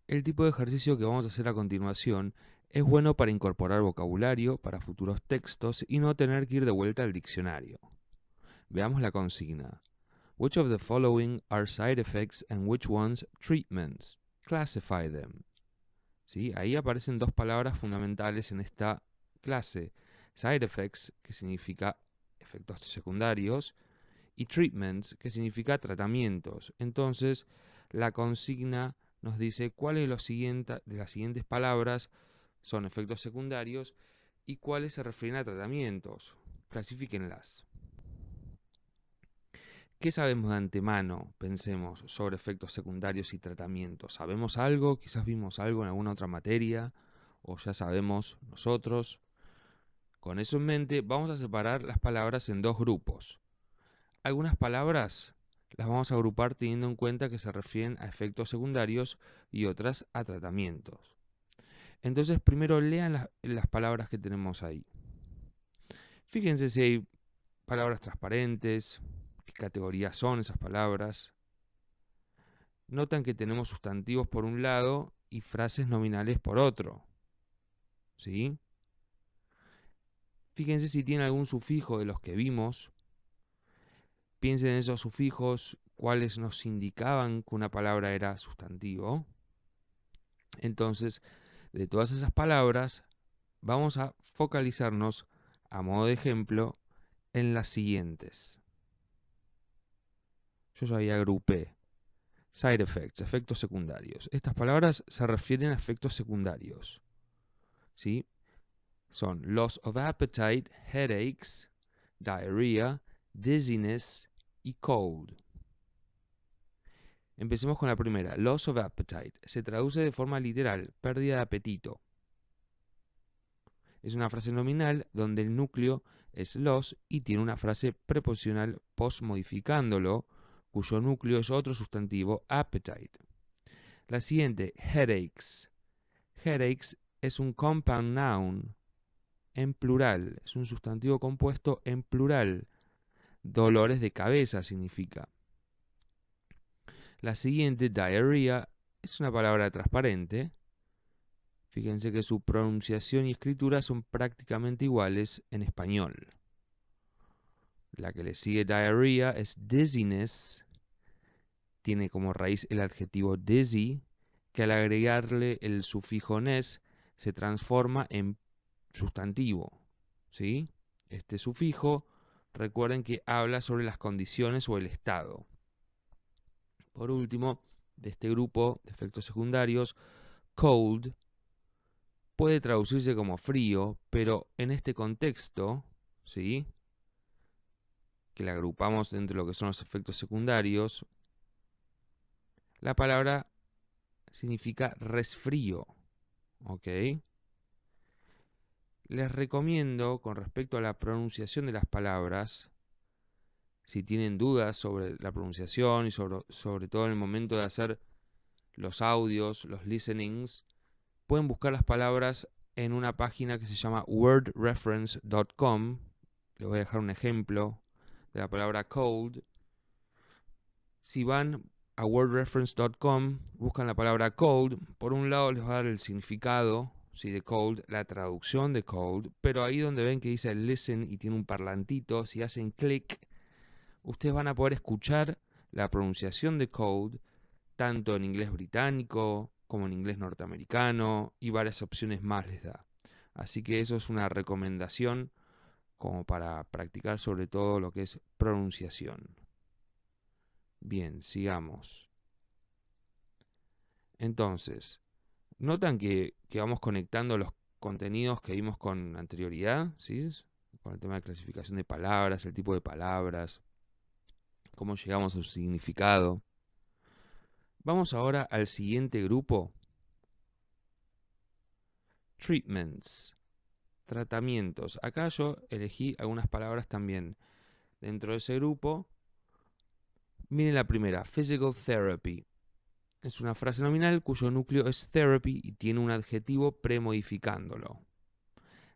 El tipo de ejercicio que vamos a hacer a continuación es bueno para incorporar vocabulario para futuros textos y no tener que ir de vuelta al diccionario. Veamos la consigna. Which of the following are side effects and which ones treatments? Classify them. ¿Sí? Ahí aparecen dos palabras fundamentales en esta clase. Side effects, que significa efectos secundarios, y treatments, que significa tratamientos. Entonces, la consigna nos dice cuáles de las siguientes palabras son efectos secundarios y cuáles se refieren a tratamientos. Clasifíquenlas. ¿Qué sabemos de antemano, pensemos, sobre efectos secundarios y tratamientos? ¿Sabemos algo? Quizás vimos algo en alguna otra materia, o ya sabemos nosotros. Con eso en mente, vamos a separar las palabras en dos grupos. Algunas palabras las vamos a agrupar teniendo en cuenta que se refieren a efectos secundarios y otras a tratamientos. Entonces, primero lean las palabras que tenemos ahí. Fíjense si hay palabras transparentes, qué categorías son esas palabras. Notan que tenemos sustantivos por un lado y frases nominales por otro. ¿Sí? Fíjense si tiene algún sufijo de los que vimos. Piensen en esos sufijos, cuáles nos indicaban que una palabra era sustantivo. Entonces, de todas esas palabras, vamos a focalizarnos, a modo de ejemplo, en las siguientes. Yo ya ahí agrupé. Side effects, efectos secundarios. Estas palabras se refieren a efectos secundarios. ¿Sí? Son loss of appetite, headaches, diarrhea, dizziness y cold. Empecemos con la primera, loss of appetite. Se traduce de forma literal, pérdida de apetito. Es una frase nominal donde el núcleo es loss y tiene una frase preposicional post-modificándolo, cuyo núcleo es otro sustantivo, appetite. La siguiente, headaches. Headaches es un compound noun en plural, es un sustantivo compuesto en plural. Dolores de cabeza significa. La siguiente, diarrhea, es una palabra transparente. Fíjense que su pronunciación y escritura son prácticamente iguales en español. La que le sigue diarrhea es dizziness. Tiene como raíz el adjetivo dizzy, que al agregarle el sufijo ness se transforma en sustantivo. ¿Sí? Este sufijo, recuerden que habla sobre las condiciones o el estado. Por último, de este grupo de efectos secundarios, cold puede traducirse como frío, pero en este contexto, ¿sí?, que le agrupamos dentro de lo que son los efectos secundarios, la palabra significa resfrío, ¿ok? Les recomiendo, con respecto a la pronunciación de las palabras, si tienen dudas sobre la pronunciación y sobre todo en el momento de hacer los audios, los listenings, pueden buscar las palabras en una página que se llama wordreference.com. Les voy a dejar un ejemplo de la palabra cold. Si van a wordreference.com, buscan la palabra cold, por un lado les va a dar el significado, ¿sí?, de cold, la traducción de cold, pero ahí donde ven que dice listen y tiene un parlantito, si hacen clic, ustedes van a poder escuchar la pronunciación de cold, tanto en inglés británico como en inglés norteamericano, y varias opciones más les da. Así que eso es una recomendación como para practicar sobre todo lo que es pronunciación. Bien, sigamos. Entonces, notan que vamos conectando los contenidos que vimos con anterioridad, ¿sí? Con el tema de clasificación de palabras, el tipo de palabras, cómo llegamos a su significado. Vamos ahora al siguiente grupo. Treatments. Tratamientos. Acá yo elegí algunas palabras también dentro de ese grupo. Miren la primera, physical therapy. Es una frase nominal cuyo núcleo es therapy y tiene un adjetivo premodificándolo.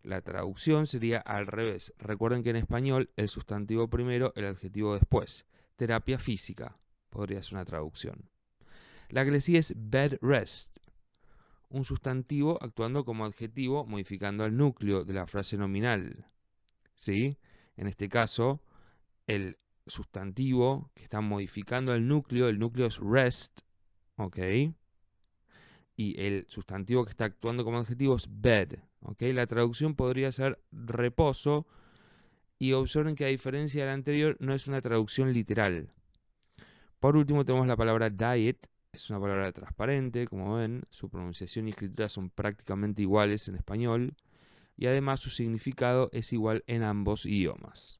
La traducción sería al revés. Recuerden que en español el sustantivo primero, el adjetivo después. Terapia física podría ser una traducción. La que le sigue es bed rest. un sustantivo actuando como adjetivo modificando el núcleo de la frase nominal. ¿Sí? En este caso, el sustantivo que está modificando el núcleo es rest, ¿ok? Y el sustantivo que está actuando como adjetivo es bed, ¿ok? La traducción podría ser reposo, y observen que a diferencia de la anterior no es una traducción literal. Por último tenemos la palabra diet, es una palabra transparente, como ven, su pronunciación y escritura son prácticamente iguales en español, y además su significado es igual en ambos idiomas.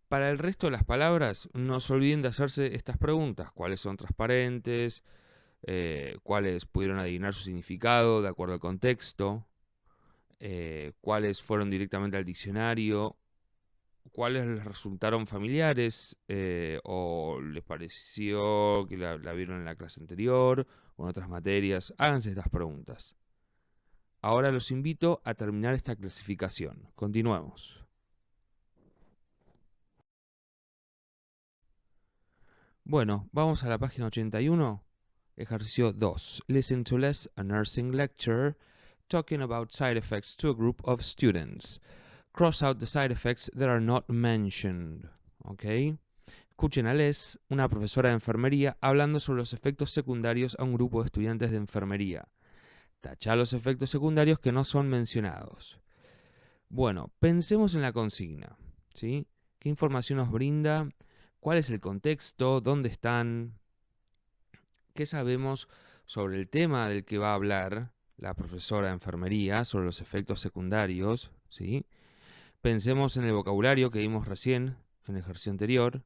Para el resto de las palabras, no se olviden de hacerse estas preguntas: ¿cuáles son transparentes? ¿Cuáles pudieron adivinar su significado de acuerdo al contexto? ¿Cuáles fueron directamente al diccionario? ¿Cuáles les resultaron familiares o les pareció que la vieron en la clase anterior o en otras materias? Háganse estas preguntas. Ahora los invito a terminar esta clasificación. Continuemos. Bueno, vamos a la página 81, ejercicio 2. Listen to a nursing lecture talking about side effects to a group of students. Cross out the side effects that are not mentioned. ¿Ok? Escuchen a Les, una profesora de enfermería, hablando sobre los efectos secundarios a un grupo de estudiantes de enfermería. Tacha los efectos secundarios que no son mencionados. Bueno, pensemos en la consigna, ¿sí? ¿Qué información nos brinda? ¿Cuál es el contexto? ¿Dónde están? ¿Qué sabemos sobre el tema del que va a hablar la profesora de enfermería, sobre los efectos secundarios? ¿Sí? Pensemos en el vocabulario que vimos recién, en el ejercicio anterior.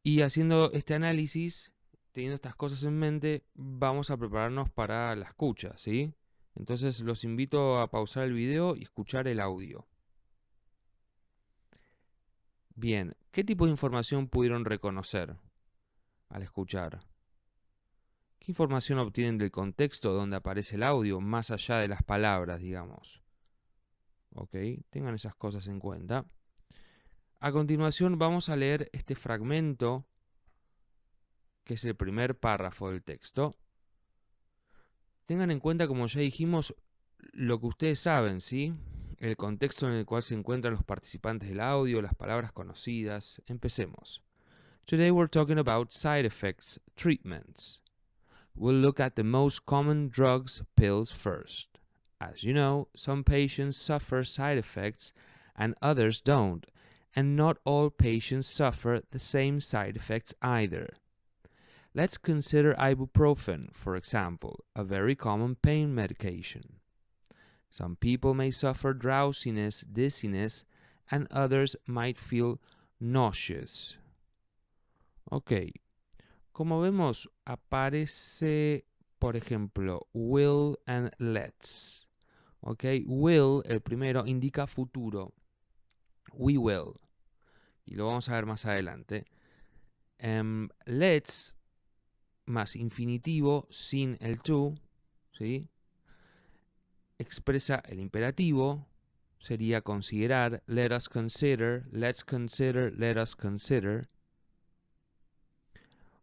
Y haciendo este análisis, teniendo estas cosas en mente, vamos a prepararnos para la escucha, ¿sí? Entonces los invito a pausar el video y escuchar el audio. Bien, ¿qué tipo de información pudieron reconocer al escuchar? ¿Qué información obtienen del contexto donde aparece el audio, más allá de las palabras, digamos? Ok, tengan esas cosas en cuenta. A continuación vamos a leer este fragmento, que es el primer párrafo del texto. Tengan en cuenta, como ya dijimos, lo que ustedes saben, ¿sí? El contexto en el cual se encuentran los participantes del audio, las palabras conocidas. Empecemos. Today we're talking about side effects, treatments. We'll look at the most common drugs, pills first. As you know, some patients suffer side effects and others don't, and not all patients suffer the same side effects either. Let's consider ibuprofen, for example, a very common pain medication. Some people may suffer drowsiness, dizziness, and others might feel nauseous. Ok, como vemos, aparece, por ejemplo, will and let's. Ok, will, el primero, indica futuro. We will. Y lo vamos a ver más adelante. Let's más infinitivo sin el to, ¿sí? Expresa el imperativo, sería considerar, let us consider, let's consider, let us consider.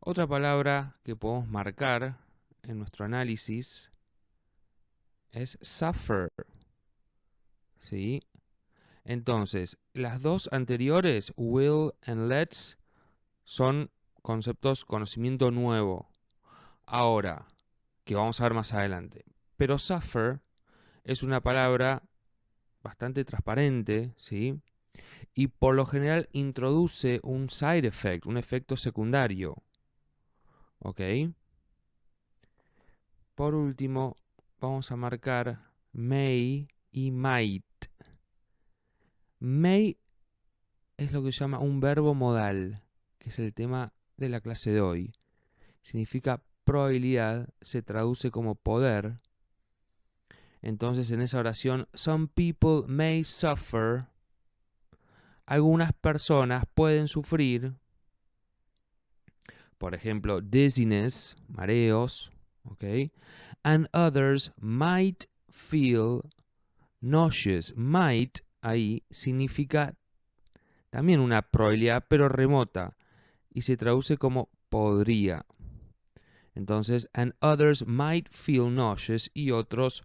Otra palabra que podemos marcar en nuestro análisis es suffer, ¿sí? Entonces, las dos anteriores, will and let's, son conceptos conocimiento nuevo. Ahora, que vamos a ver más adelante. Pero suffer es una palabra bastante transparente, ¿sí? Y por lo general introduce un side effect, un efecto secundario. ¿Ok? Por último, vamos a marcar may y might. May es lo que se llama un verbo modal, que es el tema de la clase de hoy. Significa probabilidad, se traduce como poder. Entonces en esa oración, some people may suffer, algunas personas pueden sufrir, por ejemplo, dizziness, mareos, ¿ok? And others might feel nauseous. Might ahí significa también una probabilidad, pero remota, y se traduce como podría. Entonces, and others might feel nauseous, y otros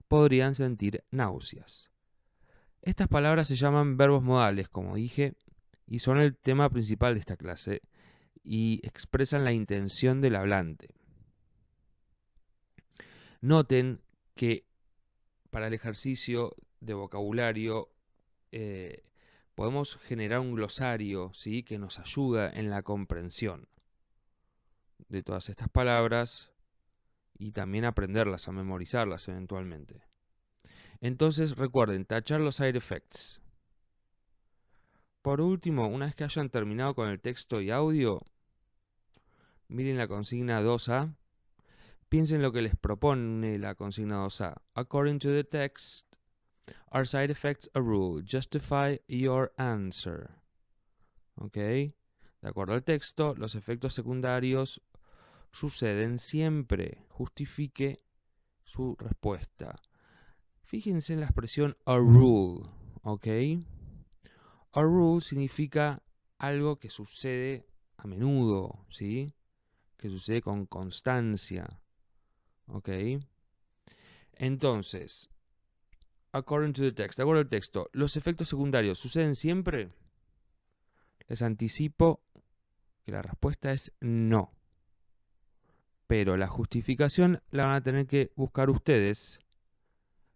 podrían sentir náuseas. Estas palabras se llaman verbos modales, como dije, y son el tema principal de esta clase, y expresan la intención del hablante. Noten que para el ejercicio de vocabulario podemos generar un glosario, ¿sí?, que nos ayuda en la comprensión de todas estas palabras y también aprenderlas, a memorizarlas eventualmente. Entonces recuerden, tachar los side effects. Por último, una vez que hayan terminado con el texto y audio, miren la consigna 2A. Piensen lo que les propone la consigna 2A. According to the text, are side effects a rule? Justify your answer. ¿Ok? De acuerdo al texto, los efectos secundarios suceden siempre. Justifique su respuesta. Fíjense en la expresión a rule. ¿Ok? A rule significa algo que sucede a menudo, ¿sí? Que sucede con constancia. ¿Ok? Entonces, according to the text, de acuerdo al texto, ¿los efectos secundarios suceden siempre? Les anticipo que la respuesta es no. Pero la justificación la van a tener que buscar ustedes.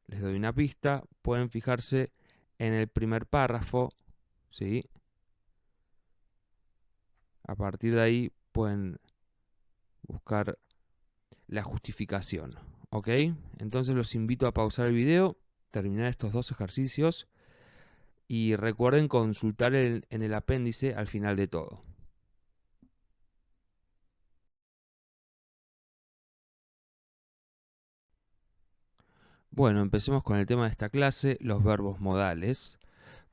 Les doy una pista, pueden fijarse en el primer párrafo, ¿sí? A partir de ahí pueden buscar la justificación, ¿ok? Entonces los invito a pausar el video, terminar estos dos ejercicios y recuerden consultar en el apéndice al final de todo. Bueno, empecemos con el tema de esta clase, los verbos modales.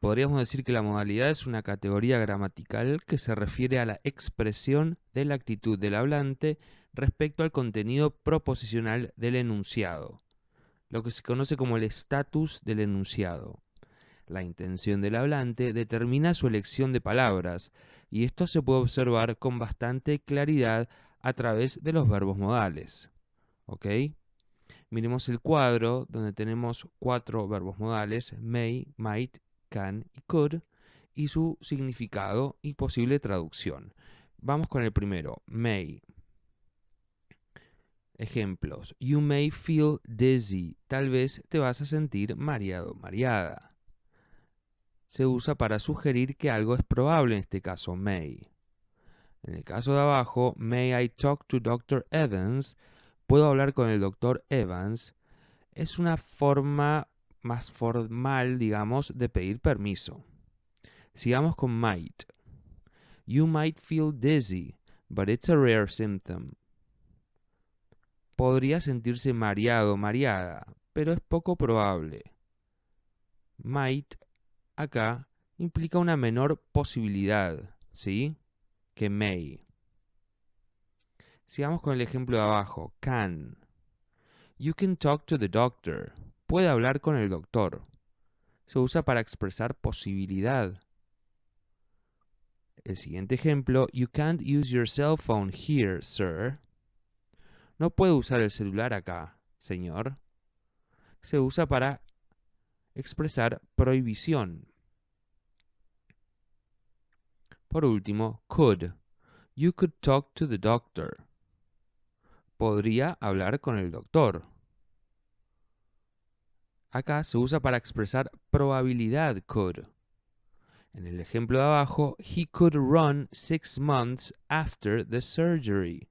Podríamos decir que la modalidad es una categoría gramatical que se refiere a la expresión de la actitud del hablante respecto al contenido proposicional del enunciado, lo que se conoce como el estatus del enunciado. La intención del hablante determina su elección de palabras, y esto se puede observar con bastante claridad a través de los verbos modales. ¿Ok? Miremos el cuadro donde tenemos 4 verbos modales, may, might, can y could, y su significado y posible traducción. Vamos con el primero, may. Ejemplos. You may feel dizzy. Tal vez te vas a sentir mareado, mareada. Se usa para sugerir que algo es probable, en este caso may. En el caso de abajo, may I talk to Dr. Evans? ¿Puedo hablar con el Dr. Evans? Es una forma más formal, digamos, de pedir permiso. Sigamos con might. You might feel dizzy, but it's a rare symptom. Podría sentirse mareado, mareada, pero es poco probable. Might, acá, implica una menor posibilidad, ¿sí?, que may. Sigamos con el ejemplo de abajo, can. You can talk to the doctor. Puede hablar con el doctor. Se usa para expresar posibilidad. El siguiente ejemplo, you can't use your cell phone here, sir. No puede usar el celular acá, señor. Se usa para expresar prohibición. Por último, could. You could talk to the doctor. Podría hablar con el doctor. Acá se usa para expresar probabilidad, could. En el ejemplo de abajo, he could run 6 months after the surgery.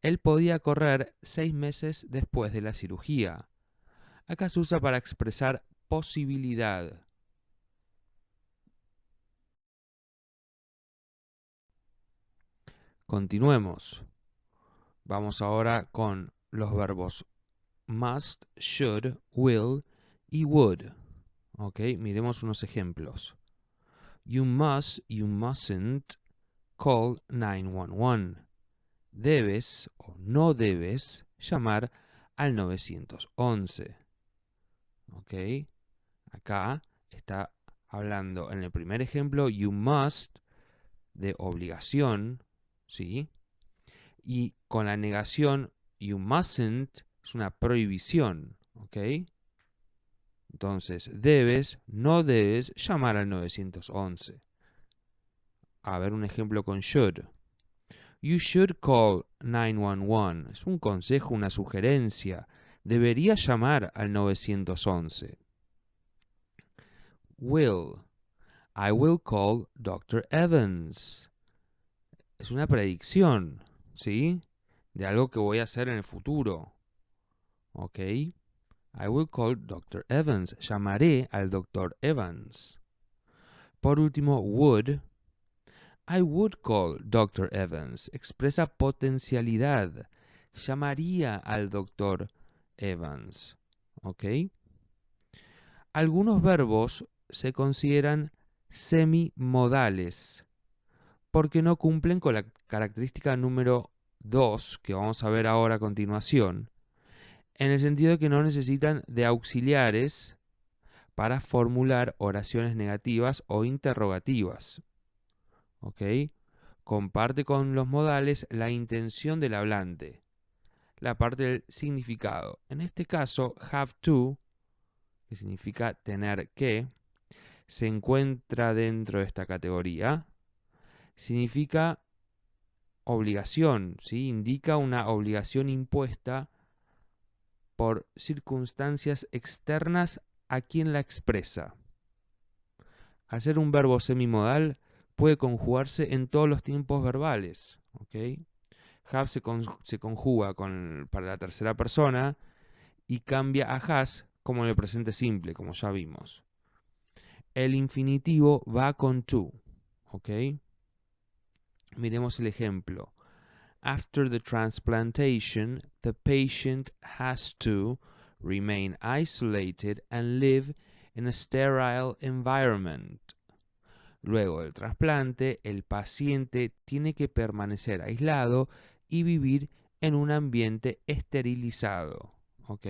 Él podía correr 6 meses después de la cirugía. Acá se usa para expresar posibilidad. Continuemos. Vamos ahora con los verbos must, should, will y would. Ok, miremos unos ejemplos. You must, you mustn't call 911. Debes o no debes llamar al 911. Ok, acá está hablando en el primer ejemplo, you must, de obligación, ¿sí? Y con la negación, you mustn't, es una prohibición, ¿ok? Entonces, no debes llamar al 911. A ver un ejemplo con should. You should call 911. Es un consejo, una sugerencia. Deberías llamar al 911. Will. I will call Dr. Evans. Es una predicción, ¿sí? De algo que voy a hacer en el futuro. ¿Ok? I will call Dr. Evans. Llamaré al Dr. Evans. Por último, would. I would call Dr. Evans. Expresa potencialidad. Llamaría al Dr. Evans. ¿Ok? Algunos verbos se consideran semimodales porque no cumplen con la característica número 2 que vamos a ver ahora a continuación, en el sentido de que no necesitan de auxiliares para formular oraciones negativas o interrogativas. ¿Ok? Comparte con los modales la intención del hablante, la parte del significado. En este caso, have to, que significa tener que, se encuentra dentro de esta categoría. Significa obligación, ¿sí? Indica una obligación impuesta por circunstancias externas a quien la expresa. Al ser un verbo semimodal, puede conjugarse en todos los tiempos verbales. ¿Ok? Have se conjuga para la tercera persona y cambia a has como en el presente simple, como ya vimos. El infinitivo va con to. ¿Ok? Miremos el ejemplo. After the transplantation, the patient has to remain isolated and live in a sterile environment. Luego del trasplante, el paciente tiene que permanecer aislado y vivir en un ambiente esterilizado. ¿Ok?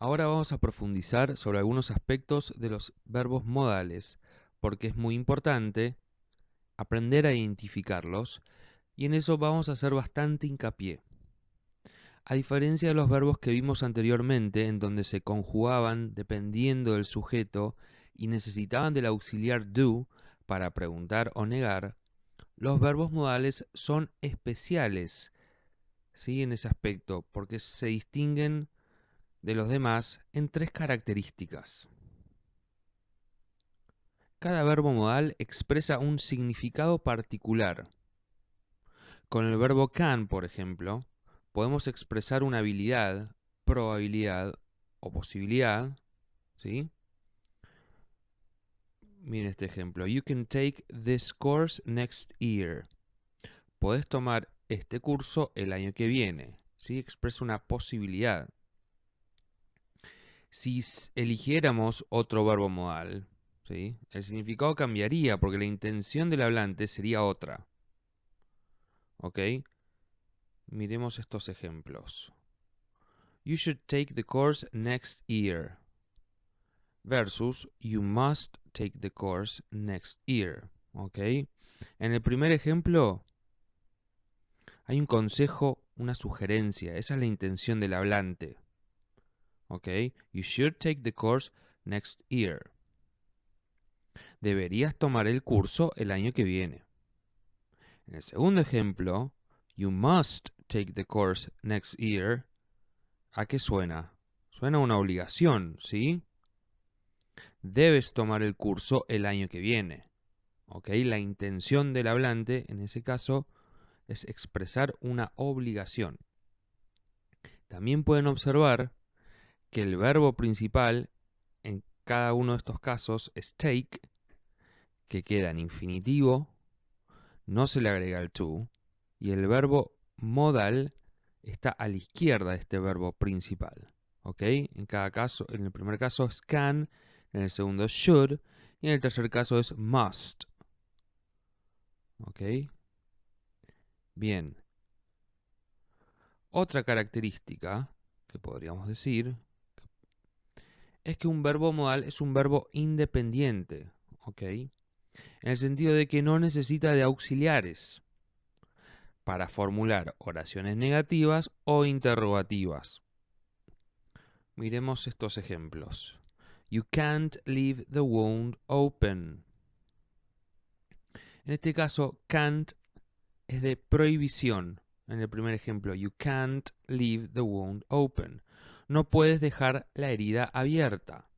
Ahora vamos a profundizar sobre algunos aspectos de los verbos modales, porque es muy importante aprender a identificarlos, y en eso vamos a hacer bastante hincapié. A diferencia de los verbos que vimos anteriormente, en donde se conjugaban dependiendo del sujeto y necesitaban del auxiliar do para preguntar o negar, los verbos modales son especiales, ¿sí? En ese aspecto, porque se distinguen de los demás en tres características. Cada verbo modal expresa un significado particular. Con el verbo can, por ejemplo, podemos expresar una habilidad, probabilidad o posibilidad, ¿sí? Miren este ejemplo. You can take this course next year. Podés tomar este curso el año que viene, ¿sí? Expresa una posibilidad. Si eligiéramos otro verbo modal, ¿sí? El significado cambiaría porque la intención del hablante sería otra. ¿Ok? Miremos estos ejemplos. You should take the course next year. Versus you must take the course next year. ¿Ok? En el primer ejemplo hay un consejo, una sugerencia. Esa es la intención del hablante. ¿Ok? You should take the course next year. Deberías tomar el curso el año que viene. En el segundo ejemplo, you must take the course next year. ¿A qué suena? Suena a una obligación, ¿sí? Debes tomar el curso el año que viene. ¿Ok? La intención del hablante, en ese caso, es expresar una obligación. También pueden observar que el verbo principal en cada uno de estos casos es take, que queda en infinitivo, no se le agrega el to, y el verbo modal está a la izquierda de este verbo principal. ¿Ok? En cada caso, en el primer caso es can, en el segundo es should, y en el tercer caso es must. ¿Ok? Bien. Otra característica que podríamos decir es que un verbo modal es un verbo independiente, ¿ok? En el sentido de que no necesita de auxiliares para formular oraciones negativas o interrogativas. Miremos estos ejemplos. You can't leave the wound open. En este caso, can't es de prohibición. En el primer ejemplo, you can't leave the wound open. No puedes dejar la herida abierta.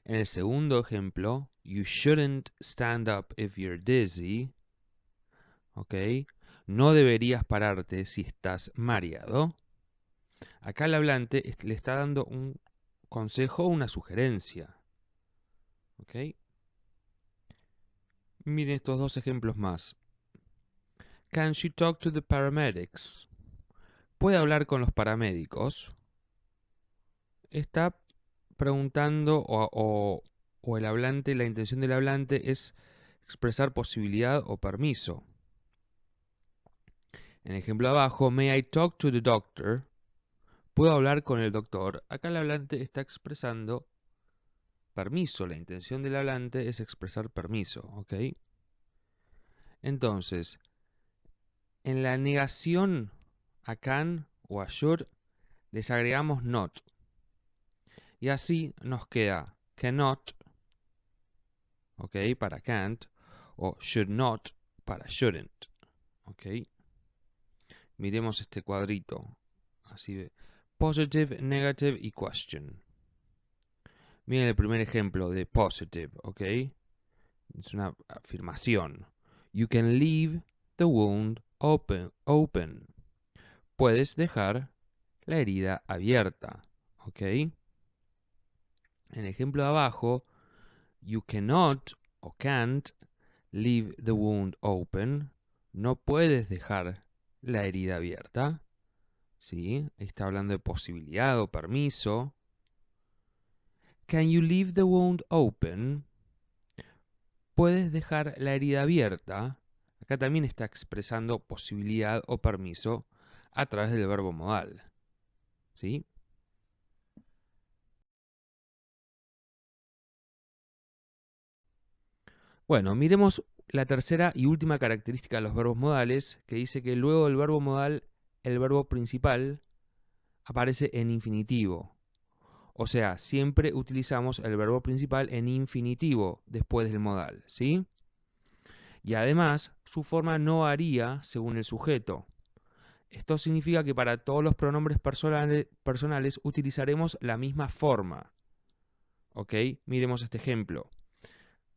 En el segundo ejemplo, you shouldn't stand up if you're dizzy. ¿Ok? No deberías pararte si estás mareado. Acá el hablante le está dando un consejo o una sugerencia. ¿Ok? Miren estos dos ejemplos más. Can she talk to the paramedics? ¿Puede hablar con los paramédicos? Está preguntando o el hablante, la intención del hablante es expresar posibilidad o permiso. En el ejemplo abajo, may I talk to the doctor? ¿Puedo hablar con el doctor? Acá el hablante está expresando permiso. La intención del hablante es expresar permiso, ¿ok? Entonces, en la negación a can o a should les agregamos not. Y así nos queda cannot, ¿ok? Para can't, o should not para shouldn't, ¿ok? Miremos este cuadrito. Así ve. Positive, negative y question. Miren el primer ejemplo de positive, ¿ok? Es una afirmación. You can leave the wound open. Puedes dejar la herida abierta, ¿ok? En el ejemplo de abajo, you cannot o can't leave the wound open. No puedes dejar la herida abierta. ¿Sí? Está hablando de posibilidad o permiso. Can you leave the wound open? Puedes dejar la herida abierta. Acá también está expresando posibilidad o permiso a través del verbo modal. ¿Sí? Bueno, miremos la tercera y última característica de los verbos modales, que dice que luego del verbo modal, el verbo principal aparece en infinitivo. O sea, siempre utilizamos el verbo principal en infinitivo después del modal, ¿sí? Y además, su forma no varía según el sujeto. Esto significa que para todos los pronombres personales utilizaremos la misma forma. ¿Ok? Miremos este ejemplo.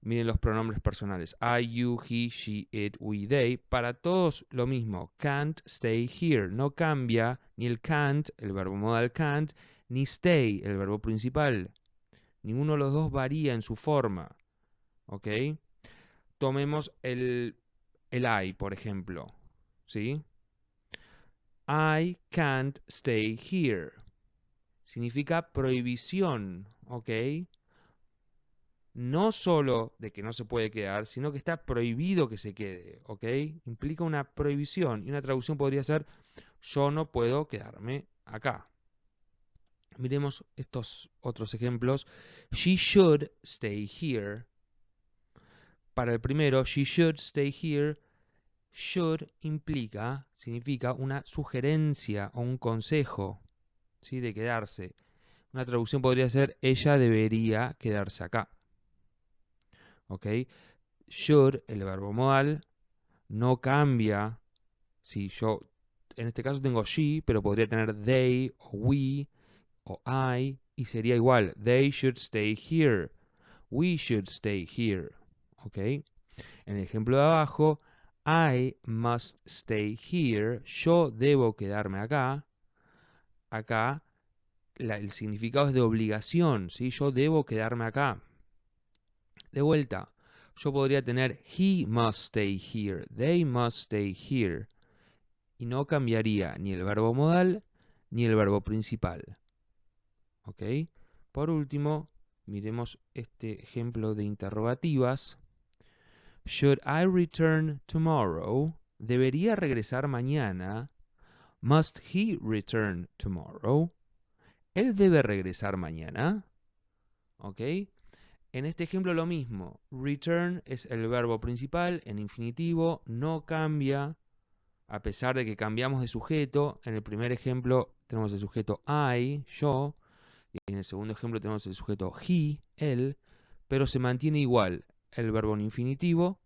Miren los pronombres personales. I, you, he, she, it, we, they. Para todos lo mismo. Can't stay here. No cambia ni el can't, el verbo modal can't, ni stay, el verbo principal. Ninguno de los dos varía en su forma. ¿Ok? Tomemos el I, por ejemplo. ¿Sí? I can't stay here. Significa prohibición. ¿Ok? No solo de que no se puede quedar, sino que está prohibido que se quede, ¿ok? Implica una prohibición y una traducción podría ser yo no puedo quedarme acá. Miremos estos otros ejemplos. She should stay here. Para el primero, she should stay here, should significa una sugerencia o un consejo, ¿sí? De quedarse. Una traducción podría ser ella debería quedarse acá. ¿Ok? Should, el verbo modal, no cambia. Si yo, en este caso tengo she, pero podría tener they, o we, o I, y sería igual. They should stay here. We should stay here. ¿Ok? En el ejemplo de abajo, I must stay here. Yo debo quedarme acá. Acá, el significado es de obligación, ¿sí? Yo debo quedarme acá. De vuelta, yo podría tener he must stay here, they must stay here. Y no cambiaría ni el verbo modal ni el verbo principal. ¿Ok? Por último, miremos este ejemplo de interrogativas. Should I return tomorrow? ¿Debería regresar mañana? Must he return tomorrow? Él debe regresar mañana. ¿Ok? En este ejemplo lo mismo. Return es el verbo principal en infinitivo, no cambia a pesar de que cambiamos de sujeto. En el primer ejemplo tenemos el sujeto I, yo, y en el segundo ejemplo tenemos el sujeto he, él, pero se mantiene igual el verbo en infinitivo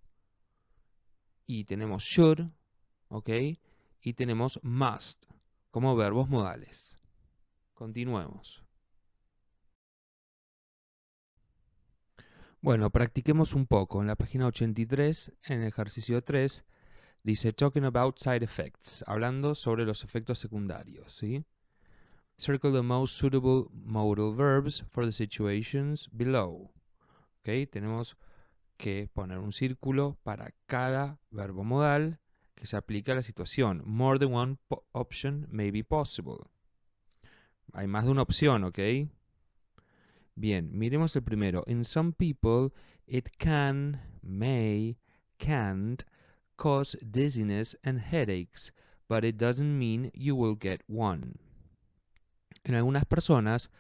y tenemos should, ¿ok? Y tenemos must como verbos modales. Continuemos. Bueno, practiquemos un poco. En la página 83, en el ejercicio 3, dice Talking about side effects, hablando sobre los efectos secundarios, ¿sí? Circle the most suitable modal verbs for the situations below. ¿Ok? Tenemos que poner un círculo para cada verbo modal que se aplique a la situación. More than one option may be possible. Hay más de una opción, ¿ok? Bien, miremos el primero. In some people, it can, may, can't cause dizziness and headaches, but it doesn't mean you will get one. En algunas personas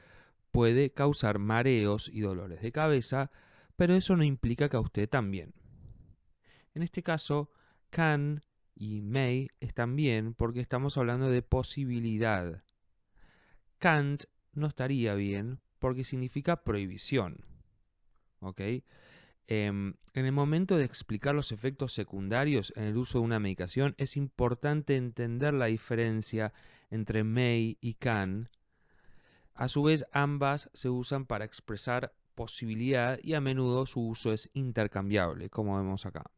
puede causar mareos y dolores de cabeza, pero eso no implica que a usted también. En este caso, can y may están bien porque estamos hablando de posibilidad. Can't no estaría bien porque significa prohibición. ¿Ok? En el momento de explicar los efectos secundarios en el uso de una medicación, es importante entender la diferencia entre may y can. A su vez, ambas se usan para expresar posibilidad y a menudo su uso es intercambiable, como vemos acá.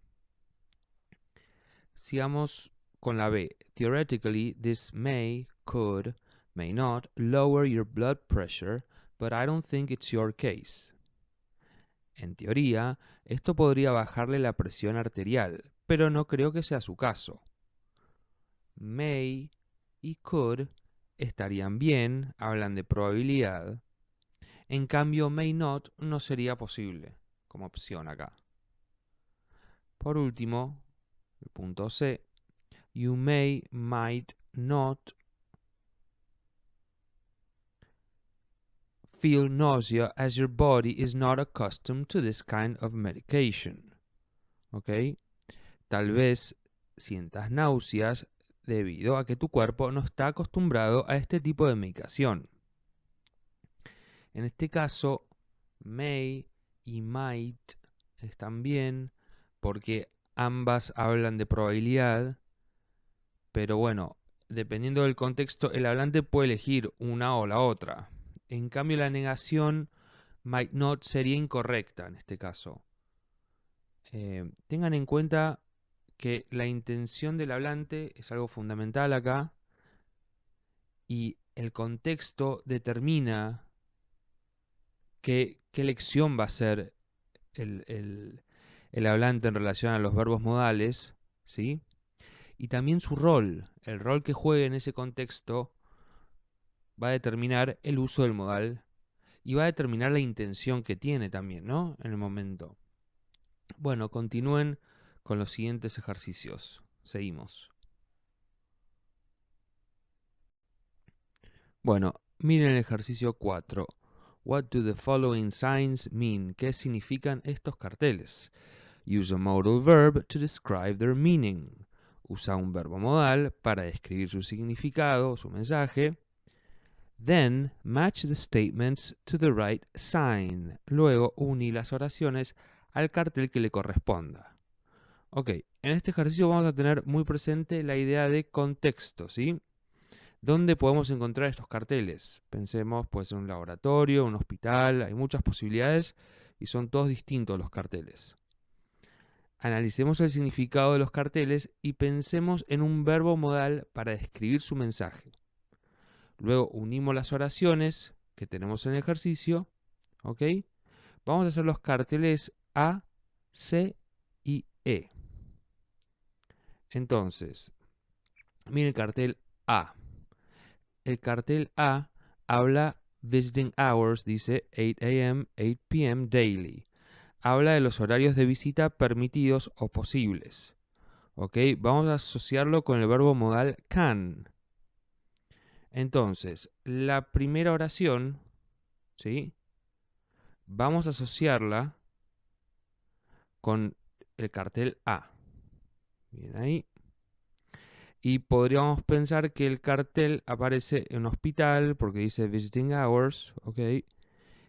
Sigamos con la B. Theoretically, this may, could, may not lower your blood pressure, but I don't think it's your case. En teoría, esto podría bajarle la presión arterial, pero no creo que sea su caso. May y could estarían bien, hablan de probabilidad. En cambio, may not no sería posible como opción acá. Por último, el punto C. You may, might not feel nausea as your body is not accustomed to this kind of medication. ¿Ok? Tal vez sientas náuseas debido a que tu cuerpo no está acostumbrado a este tipo de medicación. En este caso, may y might están bien porque ambas hablan de probabilidad, pero bueno, dependiendo del contexto, el hablante puede elegir una o la otra. En cambio, la negación might not sería incorrecta en este caso. Tengan en cuenta que la intención del hablante es algo fundamental acá y el contexto determina qué lección va a ser el hablante en relación a los verbos modales, ¿sí? Y también su rol, el rol que juegue en ese contexto va a determinar el uso del modal y va a determinar la intención que tiene también, ¿no? En el momento. Bueno, continúen con los siguientes ejercicios. Seguimos. Bueno, miren el ejercicio 4. What do the following signs mean? ¿Qué significan estos carteles? Use a modal verb to describe their meaning. Usa un verbo modal para describir su significado, su mensaje. Then, match the statements to the right sign. Luego, uní las oraciones al cartel que le corresponda. Ok, en este ejercicio vamos a tener muy presente la idea de contexto, ¿sí? ¿Dónde podemos encontrar estos carteles? Pensemos, puede ser un laboratorio, un hospital, hay muchas posibilidades y son todos distintos los carteles. Analicemos el significado de los carteles y pensemos en un verbo modal para describir su mensaje. Luego unimos las oraciones que tenemos en el ejercicio, ¿ok? Vamos a hacer los carteles A, C y E. Entonces, miren el cartel A. El cartel A habla visiting hours, dice 8 a.m., 8 p.m. daily. Habla de los horarios de visita permitidos o posibles. ¿Ok? Vamos a asociarlo con el verbo modal can. Entonces, la primera oración, ¿sí? Vamos a asociarla con el cartel A. Bien ahí. Y podríamos pensar que el cartel aparece en un hospital porque dice visiting hours, ¿ok?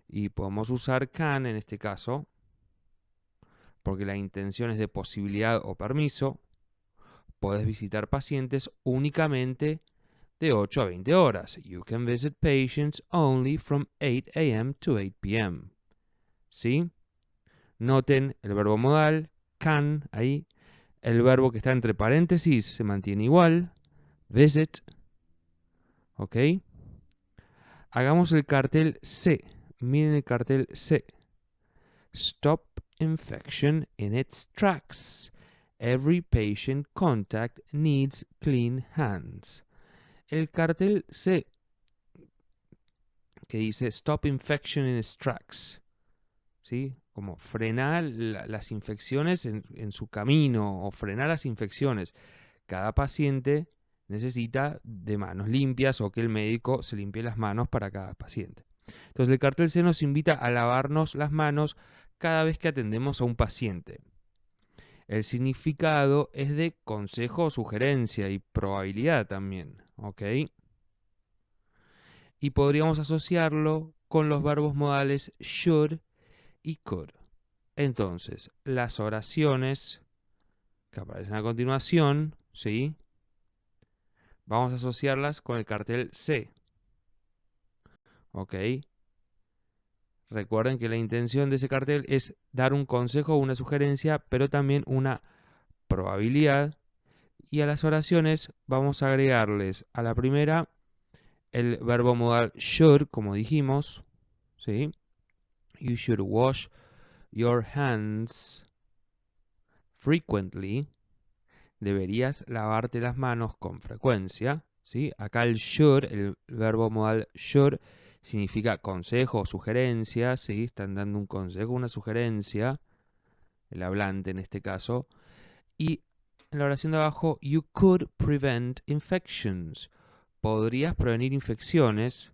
Y podemos usar can en este caso, porque la intención es de posibilidad o permiso. Puedes visitar pacientes únicamente de 8 a 20 horas. You can visit patients only from 8 a.m. to 8 p.m. ¿Sí? Noten el verbo modal, can, ahí. El verbo que está entre paréntesis se mantiene igual, visit, ¿ok? Hagamos el cartel C. Miren el cartel C. Stop infection in its tracks. Every patient contact needs clean hands. El cartel C, que dice Stop infection in its tracks, ¿sí? Como frenar las infecciones en su camino o frenar las infecciones. Cada paciente necesita de manos limpias o que el médico se limpie las manos para cada paciente. Entonces el cartel C nos invita a lavarnos las manos cada vez que atendemos a un paciente. El significado es de consejo, sugerencia y probabilidad también, ¿ok? Y podríamos asociarlo con los verbos modales should y could. Entonces, las oraciones que aparecen a continuación, ¿sí? Vamos a asociarlas con el cartel C, ¿ok? Recuerden que la intención de ese cartel es dar un consejo o una sugerencia, pero también una probabilidad. Y a las oraciones vamos a agregarles a la primera el verbo modal should, como dijimos, ¿sí? You should wash your hands frequently. Deberías lavarte las manos con frecuencia, ¿sí? Acá el should, el verbo modal should, significa consejo o sugerencia, ¿sí? Están dando un consejo, una sugerencia, el hablante en este caso. Y en la oración de abajo, you could prevent infections. Podrías prevenir infecciones.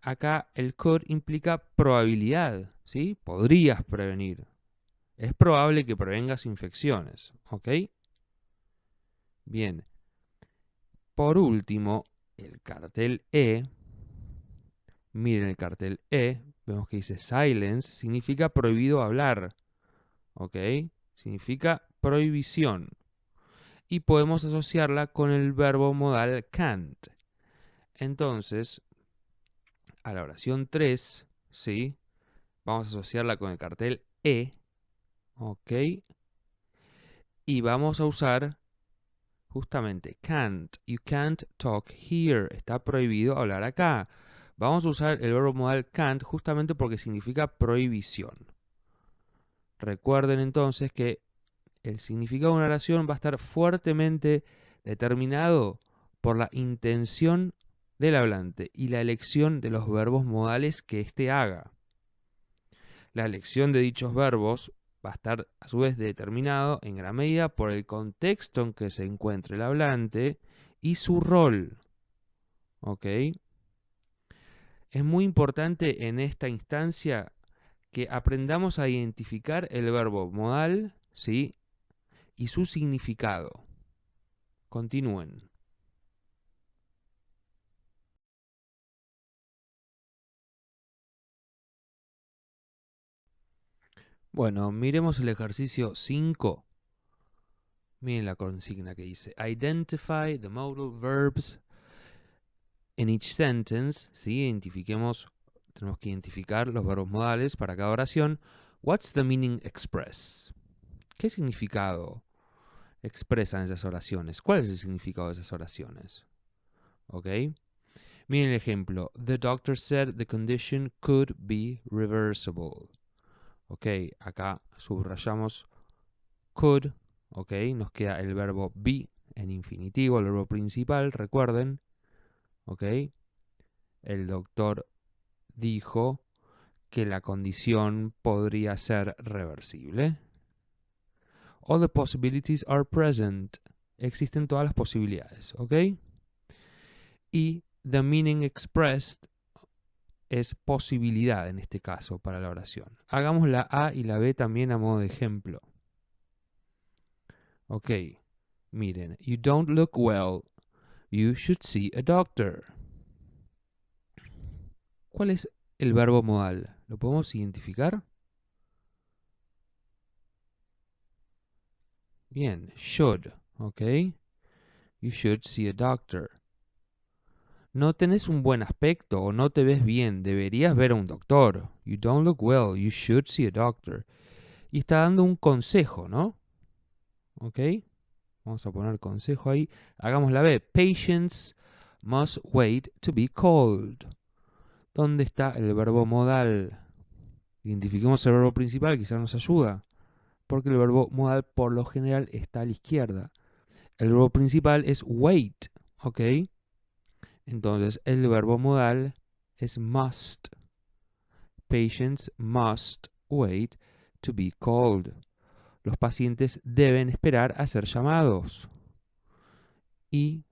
Acá el could implica probabilidad, ¿sí? Podrías prevenir. Es probable que prevengas infecciones, ¿ok? Bien. Por último, el cartel E. Miren el cartel E. Vemos que dice silence. Significa prohibido hablar, ¿ok? Significa prohibición. Y podemos asociarla con el verbo modal can't. Entonces, a la oración 3, ¿sí? Vamos a asociarla con el cartel E, ¿ok? Y vamos a usar justamente can't. You can't talk here. Está prohibido hablar acá. Vamos a usar el verbo modal can't justamente porque significa prohibición. Recuerden entonces que el significado de una oración va a estar fuertemente determinado por la intención del hablante y la elección de los verbos modales que éste haga. La elección de dichos verbos va a estar a su vez determinado en gran medida por el contexto en que se encuentre el hablante y su rol. ¿Ok? Es muy importante en esta instancia que aprendamos a identificar el verbo modal, ¿sí? Y su significado. Continúen. Bueno, miremos el ejercicio 5. Miren la consigna que dice Identify the modal verbs in each sentence. ¿Sí? Tenemos que identificar los verbos modales para cada oración. What's the meaning express? ¿Qué significado expresan esas oraciones? ¿Cuál es el significado de esas oraciones? ¿Ok? Miren el ejemplo. The doctor said the condition could be reversible. Ok, acá subrayamos could. Ok, nos queda el verbo be en infinitivo, el verbo principal, recuerden. Ok, el doctor dijo que la condición podría ser reversible. All the possibilities are present. Existen todas las posibilidades, ¿ok? Y the meaning expressed es posibilidad en este caso para la oración. Hagamos la A y la B también a modo de ejemplo. Ok, miren. You don't look well. You should see a doctor. ¿Cuál es el verbo modal? ¿Lo podemos identificar? Bien, should, ok. You should see a doctor. No tenés un buen aspecto o no te ves bien, deberías ver a un doctor. You don't look well, you should see a doctor. Y está dando un consejo, ¿no? Ok, vamos a poner consejo ahí. Hagamos la B. Patients must wait to be called. ¿Dónde está el verbo modal? Identifiquemos el verbo principal, quizás nos ayuda. Porque el verbo modal por lo general está a la izquierda. El verbo principal es wait, ¿ok? Entonces el verbo modal es must. Patients must wait to be called. Los pacientes deben esperar a ser llamados. Y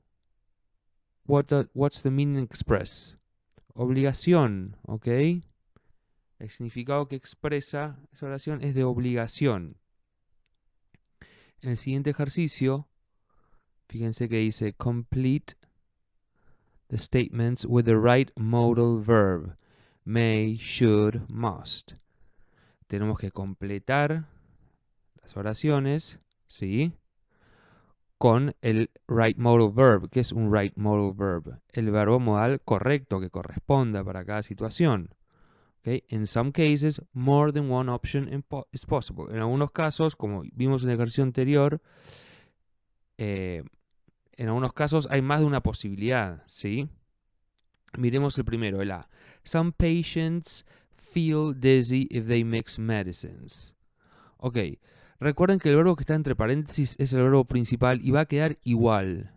what's the meaning express? Obligación, ¿ok? El significado que expresa esa oración es de obligación. En el siguiente ejercicio, fíjense que dice complete the statements with the right modal verb. May, should, must. Tenemos que completar las oraciones, ¿sí? Con el right modal verb. ¿Qué es un right modal verb? El verbo modal correcto que corresponda para cada situación. Okay? In some cases, more than one option is possible. En algunos casos, como vimos en el ejercicio anterior, en algunos casos hay más de una posibilidad, ¿sí? Miremos el primero, el A. Some patients feel dizzy if they mix medicines. Ok, recuerden que el verbo que está entre paréntesis es el verbo principal y va a quedar igual.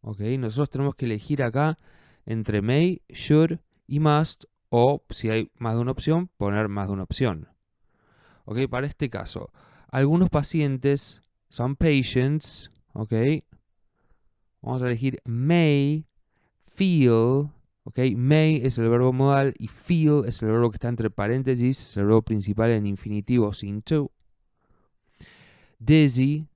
Ok, nosotros tenemos que elegir acá entre may, should y must, o si hay más de una opción, poner más de una opción. Ok, para este caso, algunos pacientes, some patients, ok, vamos a elegir may feel, ok, may es el verbo modal y feel es el verbo que está entre paréntesis, es el verbo principal en infinitivo sin to. Dizzy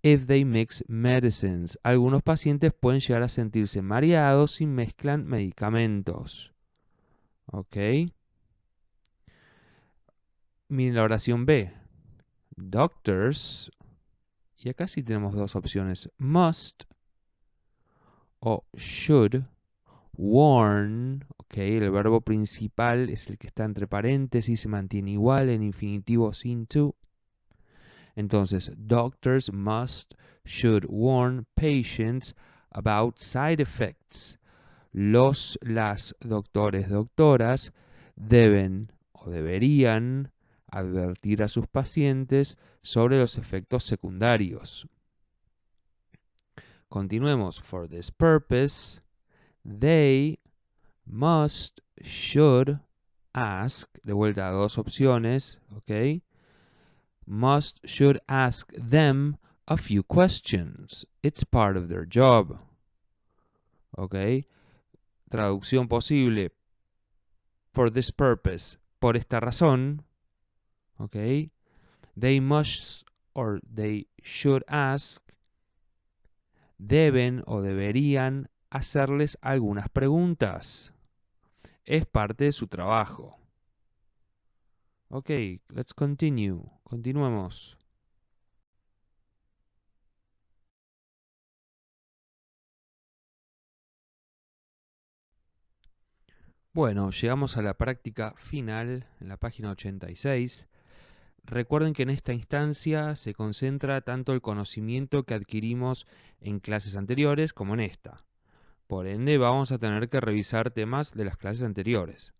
if they mix medicines. Algunos pacientes pueden llegar a sentirse mareados si mezclan medicamentos. Ok. Miren la oración B. Doctors, y acá sí tenemos dos opciones, must o should warn, ok, el verbo principal es el que está entre paréntesis, se mantiene igual en infinitivo sin to. Entonces, doctors must, should warn patients about side effects. Las doctores, doctoras deben o deberían advertir a sus pacientes sobre los efectos secundarios. Continuemos. For this purpose, they must, should, ask, de vuelta a dos opciones, ¿ok? Must, should ask them a few questions. It's part of their job. ¿Ok? Traducción posible. For this purpose. Por esta razón. ¿Ok? They must or they should ask. Deben o deberían hacerles algunas preguntas. Es parte de su trabajo. Ok, let's continue. Continuemos. Bueno, llegamos a la práctica final en la página 86. Recuerden que en esta instancia se concentra tanto el conocimiento que adquirimos en clases anteriores como en esta. Por ende, vamos a tener que revisar temas de las clases anteriores.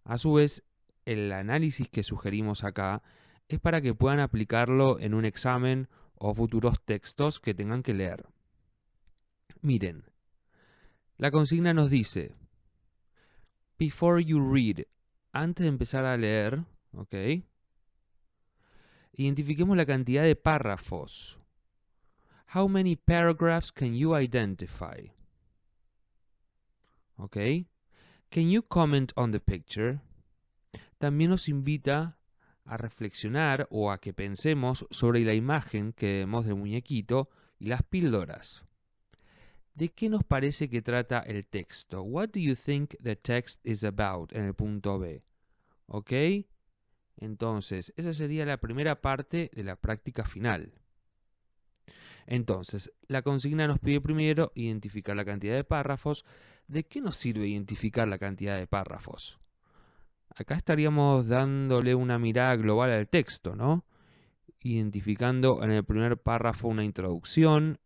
A su vez, el análisis que sugerimos acá es para que puedan aplicarlo en un examen o futuros textos que tengan que leer. Miren, la consigna nos dice, before you read, antes de empezar a leer, ¿ok? Identifiquemos la cantidad de párrafos. How many paragraphs can you identify? ¿Ok? Can you comment on the picture? También nos invita a reflexionar o a que pensemos sobre la imagen que vemos del muñequito y las píldoras. ¿De qué nos parece que trata el texto? What do you think the text is about? En el punto B. ¿Ok? Entonces, esa sería la primera parte de la práctica final. Entonces, la consigna nos pide primero identificar la cantidad de párrafos. ¿De qué nos sirve identificar la cantidad de párrafos? Acá estaríamos dándole una mirada global al texto, ¿no? Identificando en el primer párrafo una introducción,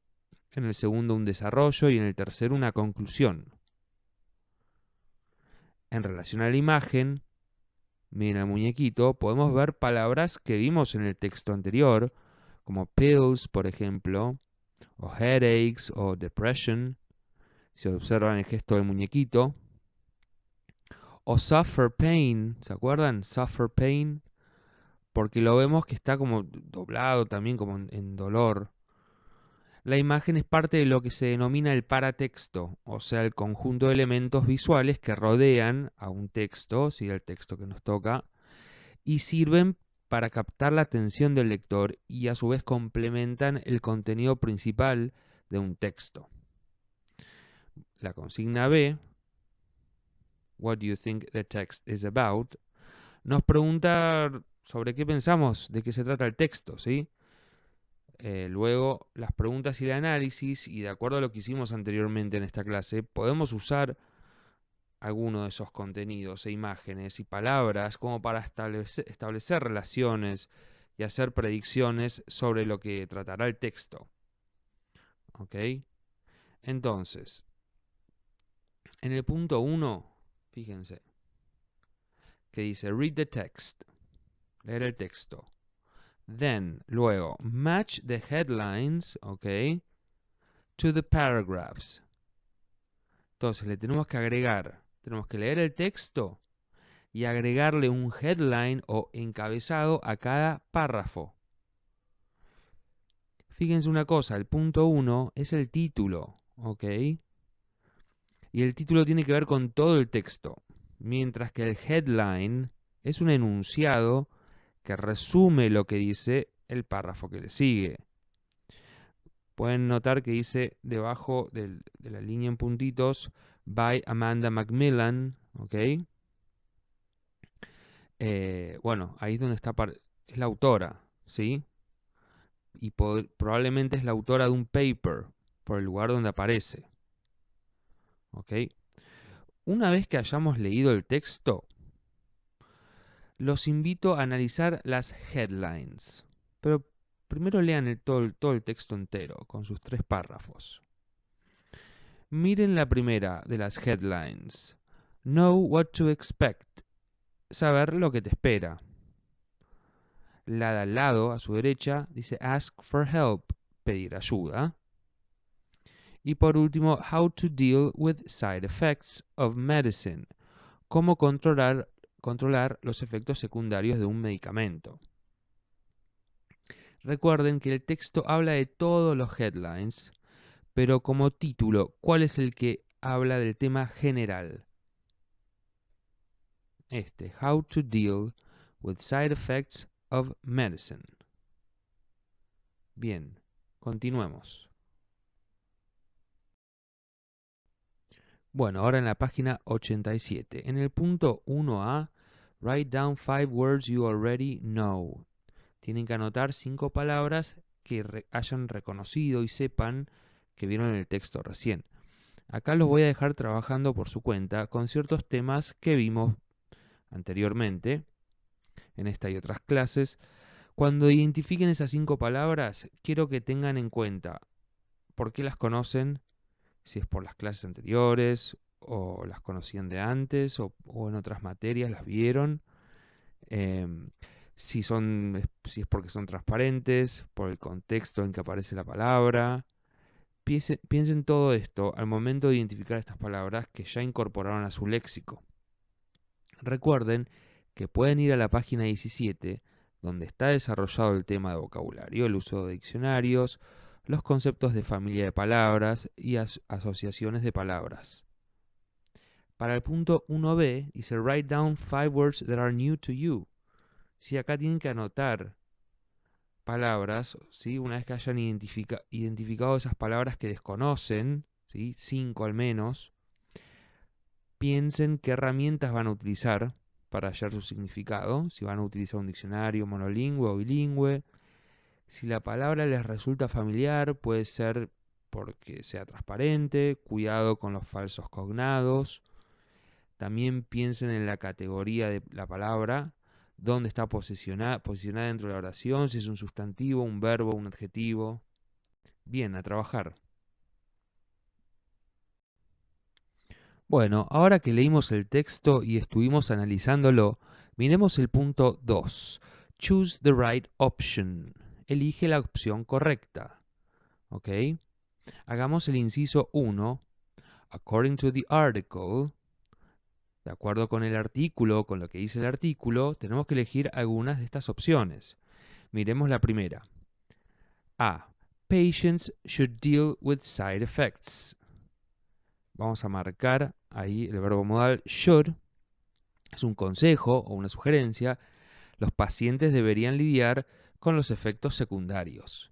en el segundo un desarrollo y en el tercero una conclusión. En relación a la imagen, miren al muñequito, podemos ver palabras que vimos en el texto anterior, como pills, por ejemplo, o headaches, o depression, si observan el gesto del muñequito, o suffer pain, ¿se acuerdan? Suffer pain, porque lo vemos que está como doblado también, como en dolor. La imagen es parte de lo que se denomina el paratexto, o sea, el conjunto de elementos visuales que rodean a un texto, si el texto que nos toca, y sirven para captar la atención del lector y a su vez complementan el contenido principal de un texto. La consigna B, What do you think the text is about? Nos pregunta sobre qué pensamos, de qué se trata el texto, ¿sí? Luego, las preguntas y el análisis, y de acuerdo a lo que hicimos anteriormente en esta clase, podemos usar alguno de esos contenidos e imágenes y palabras como para establecer relaciones y hacer predicciones sobre lo que tratará el texto. ¿Ok? Entonces, en el punto 1, fíjense, que dice read the text, leer el texto. Then, luego, match the headlines, ¿ok? To the paragraphs. Entonces, le tenemos que agregar, tenemos que leer el texto y agregarle un headline o encabezado a cada párrafo. Fíjense una cosa, el punto 1 es el título, ¿ok? Y el título tiene que ver con todo el texto, mientras que el headline es un enunciado que resume lo que dice el párrafo que le sigue. Pueden notar que dice debajo de la línea en puntitos, by Amanda Macmillan, ¿ok? Bueno, ahí es donde está, es la autora, ¿sí? Y probablemente es la autora de un paper, por el lugar donde aparece. ¿Ok? Una vez que hayamos leído el texto, los invito a analizar las headlines. Pero primero lean todo el texto entero, con sus 3 párrafos. Miren la primera de las headlines. Know what to expect. Saber lo que te espera. La de al lado, a su derecha, dice ask for help. Pedir ayuda. Y por último, how to deal with side effects of medicine. Cómo controlar los efectos secundarios de un medicamento. Recuerden que el texto habla de todos los headlines, pero como título, ¿cuál es el que habla del tema general? How to deal with side effects of medicine. Bien, continuemos. Bueno, ahora en la página 87. En el punto 1a, write down 5 words you already know. Tienen que anotar 5 palabras que hayan reconocido y sepan que vieron en el texto recién. Acá los voy a dejar trabajando por su cuenta con ciertos temas que vimos anteriormente en esta y otras clases. Cuando identifiquen esas 5 palabras, quiero que tengan en cuenta por qué las conocen, si es por las clases anteriores, o las conocían de antes, o en otras materias las vieron, si es porque son transparentes, por el contexto en que aparece la palabra. Piensen todo esto al momento de identificar estas palabras que ya incorporaron a su léxico. Recuerden que pueden ir a la página 17, donde está desarrollado el tema de vocabulario, el uso de diccionarios, los conceptos de familia de palabras y asociaciones de palabras. Para el punto 1b, dice write down 5 words that are new to you. Si acá tienen que anotar palabras, ¿sí? Una vez que hayan identificado esas palabras que desconocen, ¿sí? 5 al menos, piensen qué herramientas van a utilizar para hallar su significado, si van a utilizar un diccionario monolingüe o bilingüe. Si la palabra les resulta familiar, puede ser porque sea transparente, cuidado con los falsos cognados. También piensen en la categoría de la palabra, dónde está posicionada dentro de la oración, si es un sustantivo, un verbo, un adjetivo. Bien, a trabajar. Bueno, ahora que leímos el texto y estuvimos analizándolo, miremos el punto 2. Choose the right option. Elige la opción correcta. ¿Ok? Hagamos el inciso 1. According to the article, de acuerdo con el artículo, con lo que dice el artículo, tenemos que elegir algunas de estas opciones. Miremos la primera. A. Patients should deal with side effects. Vamos a marcar ahí el verbo modal should. Es un consejo o una sugerencia. Los pacientes deberían lidiar con los efectos secundarios.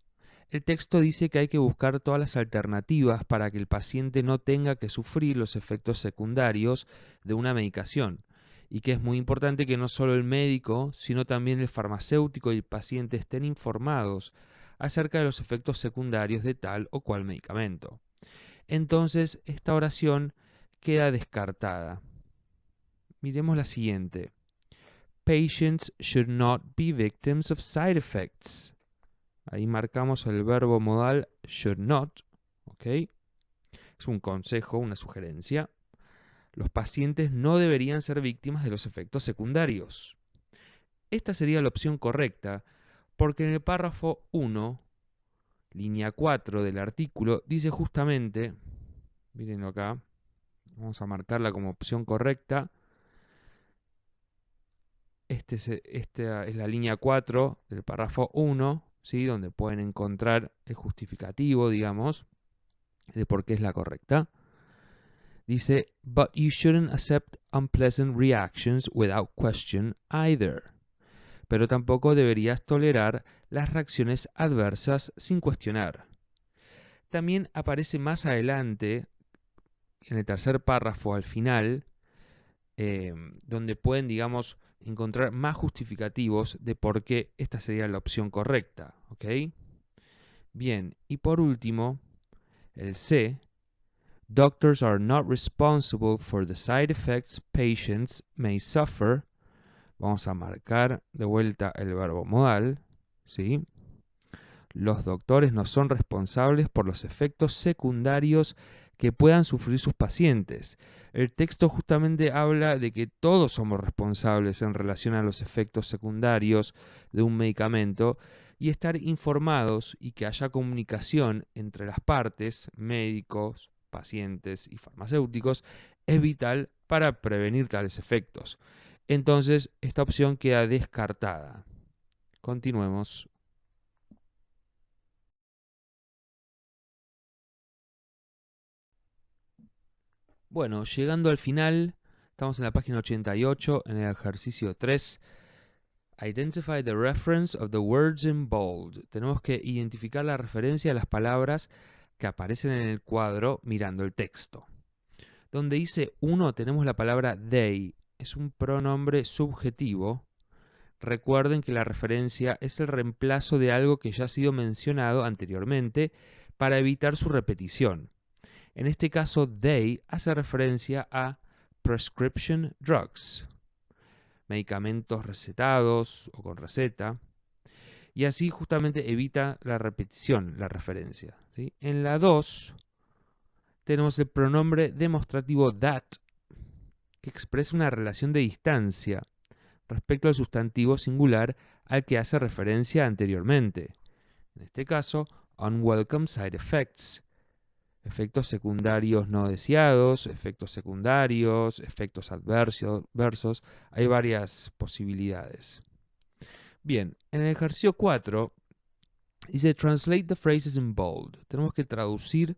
El texto dice que hay que buscar todas las alternativas para que el paciente no tenga que sufrir los efectos secundarios de una medicación, y que es muy importante que no solo el médico, sino también el farmacéutico y el paciente estén informados acerca de los efectos secundarios de tal o cual medicamento. Entonces, esta oración queda descartada. Miremos la siguiente. Patients should not be victims of side effects. Ahí marcamos el verbo modal should not, ¿ok? Es un consejo, una sugerencia. Los pacientes no deberían ser víctimas de los efectos secundarios. Esta sería la opción correcta, porque en el párrafo 1, línea 4 del artículo, dice justamente, mírenlo acá, vamos a marcarla como opción correcta. Esta es la línea 4 del párrafo 1, ¿sí? Donde pueden encontrar el justificativo, digamos, de por qué es la correcta. Dice, but you shouldn't accept unpleasant reactions without question either. Pero tampoco deberías tolerar las reacciones adversas sin cuestionar. También aparece más adelante, en el tercer párrafo al final, donde pueden, digamos, encontrar más justificativos de por qué esta sería la opción correcta. ¿Ok? Bien, y por último, el C. Doctors are not responsible for the side effects patients may suffer. Vamos a marcar de vuelta el verbo modal, ¿sí? Los doctores no son responsables por los efectos secundarios que puedan sufrir sus pacientes. El texto justamente habla de que todos somos responsables en relación a los efectos secundarios de un medicamento, y estar informados y que haya comunicación entre las partes, médicos, pacientes y farmacéuticos, es vital para prevenir tales efectos. Entonces, esta opción queda descartada. Continuemos. Bueno, llegando al final, estamos en la página 88, en el ejercicio 3. Identify the reference of the words in bold. Tenemos que identificar la referencia a las palabras que aparecen en el cuadro mirando el texto. Donde dice 1 tenemos la palabra they. Es un pronombre subjetivo. Recuerden que la referencia es el reemplazo de algo que ya ha sido mencionado anteriormente para evitar su repetición. En este caso, they hace referencia a prescription drugs, medicamentos recetados o con receta, y así justamente evita la repetición, la referencia, ¿sí? En la 2 tenemos el pronombre demostrativo that, que expresa una relación de distancia respecto al sustantivo singular al que hace referencia anteriormente. En este caso, unwelcome side effects, efectos secundarios no deseados, efectos secundarios, efectos adversos, hay varias posibilidades. Bien, en el ejercicio 4 dice translate the phrases in bold. Tenemos que traducir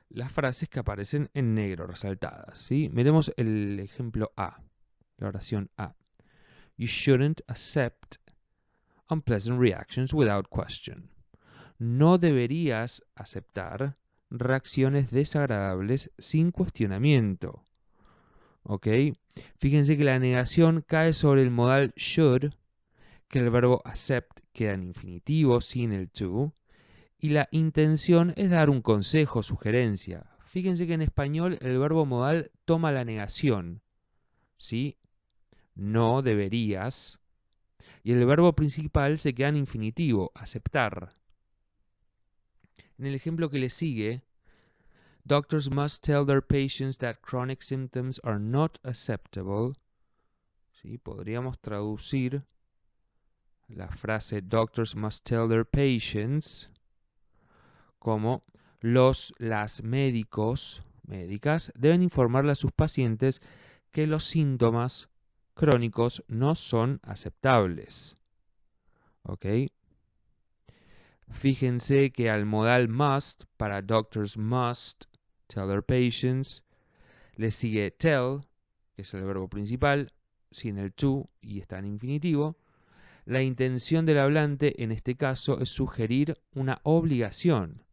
las frases que aparecen en negro resaltadas, ¿sí? Miremos el ejemplo A, la oración A. You shouldn't accept unpleasant reactions without question. No deberías aceptar reacciones desagradables sin cuestionamiento. ¿Ok? Fíjense que la negación cae sobre el modal should, que el verbo accept queda en infinitivo sin el to, y la intención es dar un consejo, sugerencia. Fíjense que en español el verbo modal toma la negación, ¿sí? No deberías. Y el verbo principal se queda en infinitivo, aceptar. En el ejemplo que le sigue, doctors must tell their patients that chronic symptoms are not acceptable. ¿Sí? Podríamos traducir la frase doctors must tell their patients como las médicas deben informarle a sus pacientes que los síntomas crónicos no son aceptables. ¿Ok? Fíjense que al modal must, para doctors must tell their patients, le sigue tell, que es el verbo principal, sin el to y está en infinitivo. La intención del hablante en este caso es sugerir una obligación.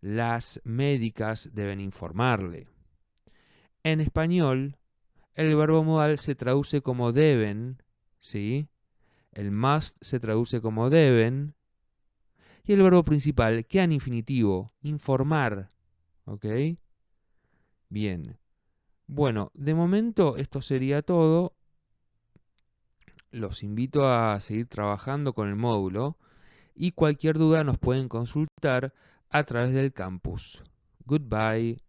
Las médicas deben informarle. En español, el verbo modal se traduce como deben, ¿sí? El must se traduce como deben. Y el verbo principal queda en infinitivo, informar. ¿Ok? Bien. Bueno, de momento esto sería todo. Los invito a seguir trabajando con el módulo y cualquier duda nos pueden consultar a través del campus. Goodbye.